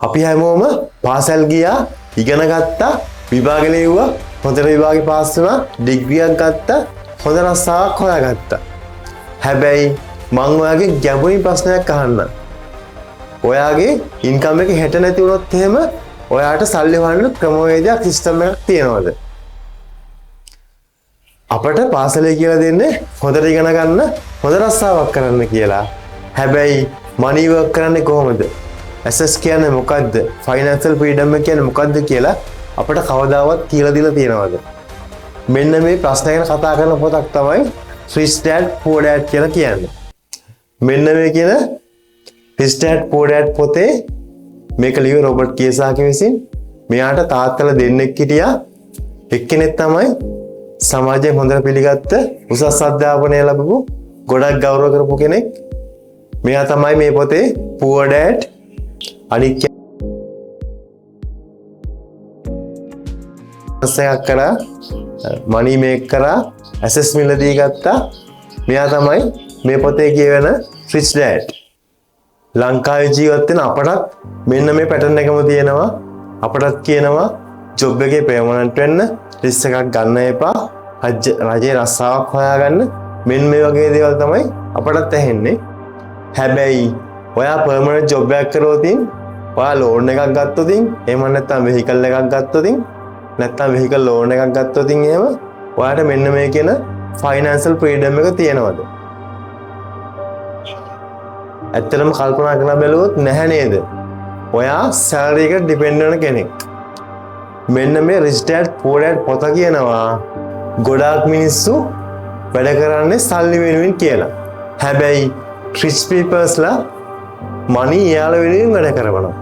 අපි හැමෝම පාසල් ගියා, ඉගෙන ගත්තා, විභාග ලියුවා, හොඳට විභාගේ පාස් වුණා, ඩිග්‍රියක් ගත්තා, හොඳ රස්සාවක් හොයාගත්තා. හැබැයි මං ඔයාගේ ගැඹුරින් ප්‍රශ්නයක් අහන්නම්. ඔයාගේ ඉන්කම් එක හෙට නැති වුණොත් එහෙම ඔයාට සල්ලි හොයන්න ක්‍රමවේදයක් සිස්ටම් එකක් තියනවද? අපට පාසලේ කියලා දෙන්නේ හොඳට ඉගෙන ගන්න, හොඳ රස්සාවක් කරන්න කියලා. හැබැයි මනි වර්ක් කරන්නේ කොහොමද? ඇසස් කියන්නේ මොකද්ද? ෆයිනෑන්ෂල් ෆ්‍රීඩම් එක කියන්නේ මොකද්ද කියලා අපට කවදාවත් කියලා දීලා තියෙනවද? මෙන්න මේ ප්‍රශ්න ගැන කතා කරන පොතක් තමයි Rich Dad Poor Dad කියලා කියන්නේ. මෙන්න මේ කියන Rich Dad Poor Dad පොතේ මේක ලියුවේ රොබර්ට් කියසාකි විසින්. මෙයාට තාත්තලා දෙන්නෙක් හිටියා. එක්කෙනෙක් තමයි සමාජයෙන් හොඳට පිළිගත්ත උසස් අධ්‍යාපනය ලැබපු ගොඩක් ගෞරව කරපු කෙනෙක්. මෙයා තමයි මේ පොතේ Poor Dad අනික් එකක් කරා, මනි මේක් කරා, ඇසස් මිලදී ගත්තා. මෙයා තමයි මේ පොතේ කියවෙන Rich Dad. ලංකාවේ ජීවත් වෙන අපටත් මෙන්න මේ පැටර්න් එකම තියෙනවා. අපටත් කියනවා ජොබ් එකේ පර්මනන්ට් වෙන්න, රිස්ක් එකක් ගන්න එපා, රජේ රස්සාවක් හොයාගන්න. මෙන්න මේ වගේ දේවල් තමයි අපටත් ඇහෙන්නේ. හැබැයි ඔයා පර්මනන්ට් ජොබ් එකක් කරෝතින්, ඔයා ලෝන් එකක් ගත්තොතින්, එහෙම නැත්නම් වෙහිකල් එකක් ගත්තොතින්, නැත්නම් වෙහිකල් ලෝන් එකක් ගත්තොතින් එහෙම ඔයාට මෙන්න මේ කියන ෆයිනෑන්ෂල් ෆ්‍රීඩම් එක තියෙනවද? ඇත්තටම කල්පනා කරලා බැලුවොත් නැහැ නේද? ඔයා සැලරි එකට ඩිපෙන්ඩ් වෙන කෙනෙක්. මෙන්න මේ Rich Dad Poor Dad පොත කියනවා ගොඩාක් මිනිස්සු වැඩ කරන්නේ සල්ලි වෙනුවෙන් කියලා. හැබැයි rich people'sලා money එයාලා වෙනුවෙන් වැඩ කරනවා.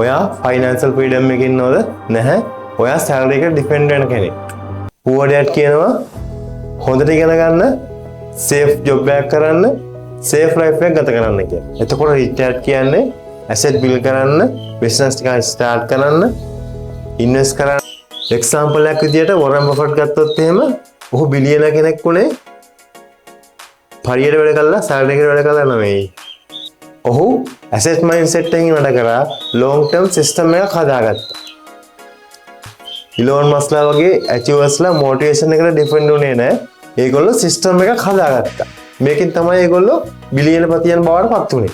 ඔයා ෆයිනෑන්ෂල් ෆ්‍රීඩම් එකකින් ඉන්නවද? නැහැ. ඔයා සැලරි එකට ඩිපෙන්ඩ් වෙන කෙනෙක්. Poor Dad කියනවා හොඳට ඉගෙන ගන්න, සේෆ් ජොබ් එකක් කරන්න, සේෆ් ලයිෆ් එකක් ගත කරන්න කියලා. එතකොට Rich Dad කියන්නේ ඇසෙට් බිල්ඩ් කරන්න, බිස්නස් ටිකක් ස්ටාර්ට් කරන්න, ඉන්වෙස්ට් කරන්න. එක්සැම්පල් එකක් විදියට වොරන් බෆට් ගත්තොත් එහෙම ඔහු බිලියනර් කෙනෙක් උනේ පරියට වැඩ කළා, සැලරි එකට වැඩ කළා නෙමෙයි. ඔහු ඇසෙට් මයින්ඩ්සෙට් එකකින් වැඩ කරා, ලොන්ග් ටර්ම් සිස්ටම් එකක් හදාගත්තා. ඉලෝන් මස්ලා වගේ ඇචීවර්ස්ලා මොටිවේෂන් එකට ඩිපෙන්ඩ් උනේ නැහැ. ඒගොල්ලෝ සිස්ටම් එකක් හදාගත්තා. මේකෙන් තමයි ඒගොල්ලෝ බිලියනපතියන් බවට පත් වුනේ.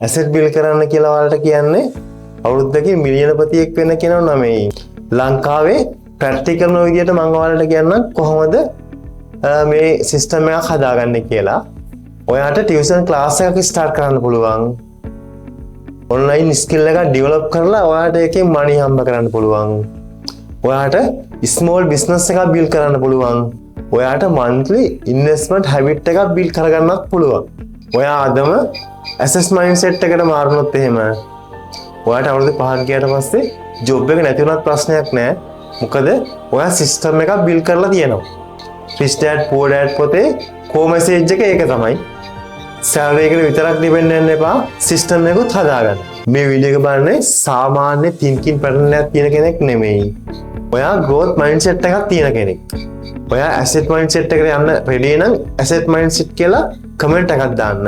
ඇසෙට් බිල්ඩ් කරන්න කියලා ඔයාලට කියන්නේ අවුරුද්දකින් මිලියනපතියෙක් වෙන්න කියනවා නෙමෙයි. ලංකාවේ ප්‍රැක්ටිකල් නො විදියට මම ඔයාලට කියන්නම් කොහොමද මේ සිස්ටම් එකක් හදාගන්නේ කියලා. ඔයාට ටියුෂන් ක්ලාස් එකක් ස්ටාර්ට් කරන්න පුළුවන්. ඔන්ලයින් ස්කිල් එකක් ඩෙවලොප් කරලා ඔයාට එකෙන් මනි හම්බ කරන්න පුළුවන්. ඔයාට ස්මෝල් බිස්නස් එකක් බිල්ඩ් කරන්න පුළුවන්. ඔයාට මන්ත්ලි ඉන්වෙස්ට්මන්ට් හැබිට් එකක් බිල්ඩ් කරගන්නත් පුළුවන්. ඔයා අදම ඇසස් මයින්ඩ්සෙට් එකට මාරුනොත් එහෙම ඔයාට අවුරුදු 5ක් ගියාට පස්සේ ජොබ් එක නැති වුණත් ප්‍රශ්නයක් නැහැ. මොකද ඔයා සිස්ටම් එකක් බිල්ඩ් කරලා තියෙනවා. Rich Dad Poor Dad පොතේ කෝ මෙසේජ් එක ඒක තමයි. සැලරි එකට විතරක් ඩිපෙන්ඩ් වෙන්න එපා, සිස්ටම් එකකුත් හදාගන්න. මේ වීඩියෝ එක බලන්නේ සාමාන්‍ය thinking pattern එකක් තියෙන කෙනෙක් නෙමෙයි. ඔයා growth mindset එකක් තියෙන කෙනෙක්. ඔයා asset mindset එකට යන්න ready නම් asset mindset කියලා comment එකක් දාන්න.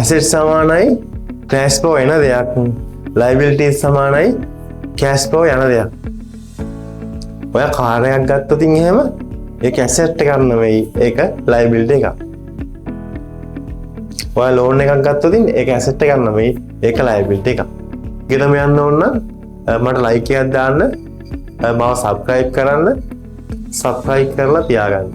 asset සමානයි cash flow එන දෙයක්. liabilities සමානයි cash flow යන දෙයක්. ඔයා කාර් එකක් ගත්තොත් එහෙම ඒක asset එකක් නෙවෙයි, ඒක liability එකක්. ඔයා loan එකක් ගත්තොත් ඒක asset එකක් නෙවෙයි, ඒක liability එකක්. ගෙදම යන්න ඕන නම් මට like එකක් දාන්න, මාව subscribe කරන්න, subscribe කරලා තියාගන්න.